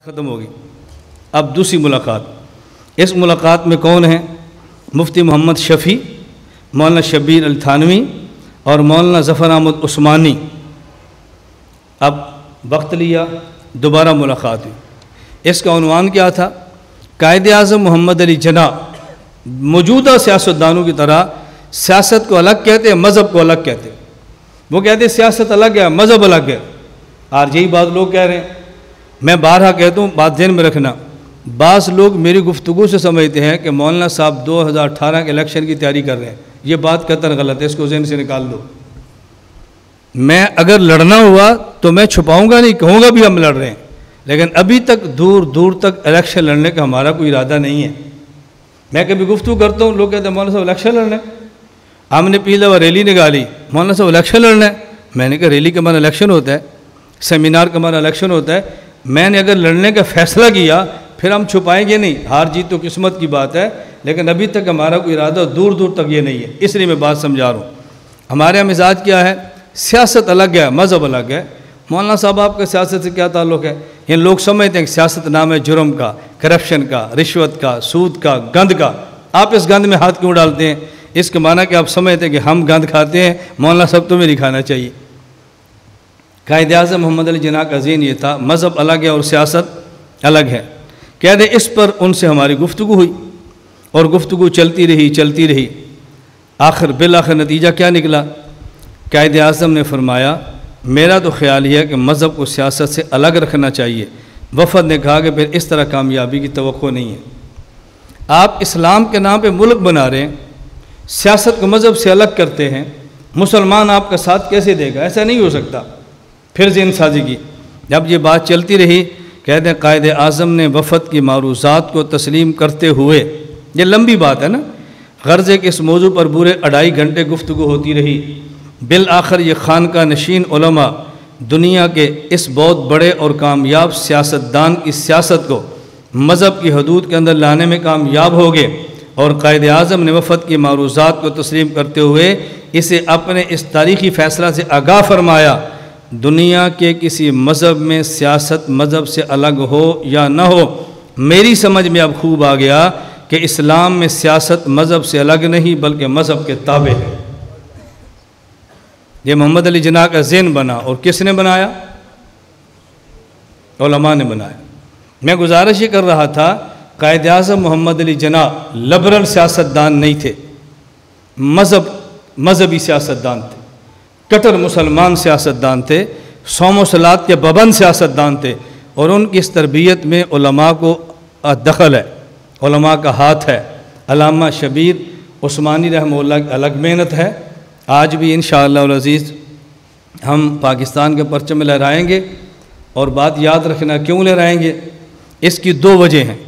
ختم ہوگی۔ اب دوسری ملاقات، اس ملاقات میں کون ہیں؟ مفتی محمد شفیع، مولانا شبیر التھانوی اور مولانا ظفر احمد عثمانی۔ اب وقت لیا، دوبارہ ملاقات ہوئی۔ اس کا عنوان کیا تھا؟ قائد اعظم محمد علی جناح موجودہ سیاستدانوں کی طرح سیاست کو الگ کہتے ہیں، مذہب کو الگ کہتے ہیں۔ وہ کہتے ہیں سیاست الگ ہے، مذہب الگ ہے۔ اور یہی بات لوگ کہہ رہے ہیں۔ میں بارہا کہتا ہوں، بات ذہن میں رکھنا، بعض لوگ میری گفتگو سے سمجھتے ہیں کہ مولانا صاحب 2018 کے الیکشن کی تیاری کر رہے ہیں۔ یہ بات قطعاً غلط ہے، اس کو ذہن سے نکال دو۔ میں اگر لڑنا ہوا تو میں چھپاؤں گا نہیں، کہوں گا بھی ہم لڑ رہے ہیں، لیکن ابھی تک دور دور تک الیکشن لڑنے کا ہمارا کوئی ارادہ نہیں ہے۔ میں کبھی گفتگو کرتا ہوں، لوگ کہتے ہیں مولانا صاحب الیکشن لڑنا ہے۔ ہم نے پچھلی دفعہ ریلی نکالی، مولانا صاحب الیکشن لڑنا ہے۔ میں نے کہا ریلی کا معنی الیکشن ہوتا ہے، سیمینار کا معنی الیکشن ہوتا ہے۔ میں نے اگر لڑنے کا فیصلہ کیا پھر ہم چھپائیں گے نہیں، ہار جیت تو قسمت کی بات ہے، لیکن ابھی تک ہمارا کوئی ارادہ دور دور تک یہ نہیں ہے۔ اس لیے میں بات سمجھا رہا ہوں۔ ہمارے یہاں مزاج کیا ہے؟ سیاست الگ ہے، مذہب الگ ہے۔ مولانا صاحب آپ کا سیاست سے کیا تعلق ہے؟ یہ لوگ سمجھتے ہیں کہ سیاست نام ہے جرم کا، کرپشن کا، رشوت کا، سود کا، گند کا۔ آپ اس گند میں ہاتھ کیوں ڈالتے ہیں؟ اس کے معنی کہ آپ سمجھتے ہیں کہ ہم گند کھاتے ہیں، مولانا صاحب تمہیں نہیں کھانا چاہیے۔ قائد اعظم محمد علی جناح کا ذہن یہ تھا، مذہب الگ ہے اور سیاست الگ ہے۔ کہتے ہیں اس پر ان سے ہماری گفتگو ہوئی اور گفتگو چلتی رہی۔ بالآخر نتیجہ کیا نکلا؟ قائد اعظم نے فرمایا میرا تو خیال یہ ہے کہ مذہب کو سیاست سے الگ رکھنا چاہیے۔ وفد نے کہا کہ پھر اس طرح کامیابی کی توقع نہیں ہے۔ آپ اسلام کے نام پہ ملک بنا رہے ہیں، سیاست کو مذہب سے الگ کرتے ہیں، مسلمان آپ کا ساتھ کیسے دے گا؟ ایسا نہیں ہو سکتا۔ پھر ذہن سازی کی۔ جب یہ بات چلتی رہی، کہتے ہیں قائد اعظم نے وفد کی معروضات کو تسلیم کرتے ہوئے، یہ لمبی بات ہے نا، غرض ہے کہ اس موضوع پر پورے 2.5 گھنٹے گفتگو ہوتی رہی۔ بالآخر یہ خانقاہ نشین علماء دنیا کے اس بہت بڑے اور کامیاب سیاستدان کی سیاست کو مذہب کی حدود کے اندر لانے میں کامیاب ہو گئے، اور قائد اعظم نے وفد کی معروضات کو تسلیم کرتے ہوئے اسے اپنے اس تاریخی فیصلہ سے آگاہ فرمایا، دنیا کے کسی مذہب میں سیاست مذہب سے الگ ہو یا نہ ہو، میری سمجھ میں اب خوب آ گیا کہ اسلام میں سیاست مذہب سے الگ نہیں بلکہ مذہب کے تابع ہے۔ یہ محمد علی جناح کا ذہن بنا، اور کس نے بنایا؟ علماء نے بنایا۔ میں گزارش یہ کر رہا تھا، قائد اعظم محمد علی جناح لبرل سیاستدان نہیں تھے، مذہبی سیاستدان تھے، کٹر مسلمان سیاستدان تھے، صوم و صلات کے پابند سیاستدان تھے، اور ان کی اس تربیت میں علماء کو دخل ہے، علماء کا ہاتھ ہے۔ علامہ شبیر عثمانی رحمہ اللہ کی الگ محنت ہے۔ آج بھی انشاءاللہ العزیز ہم پاکستان کے پرچم لہرائیں گے، اور بات یاد رکھنا کیوں لہرائیں گے؟ اس کی 2 وجہ ہیں۔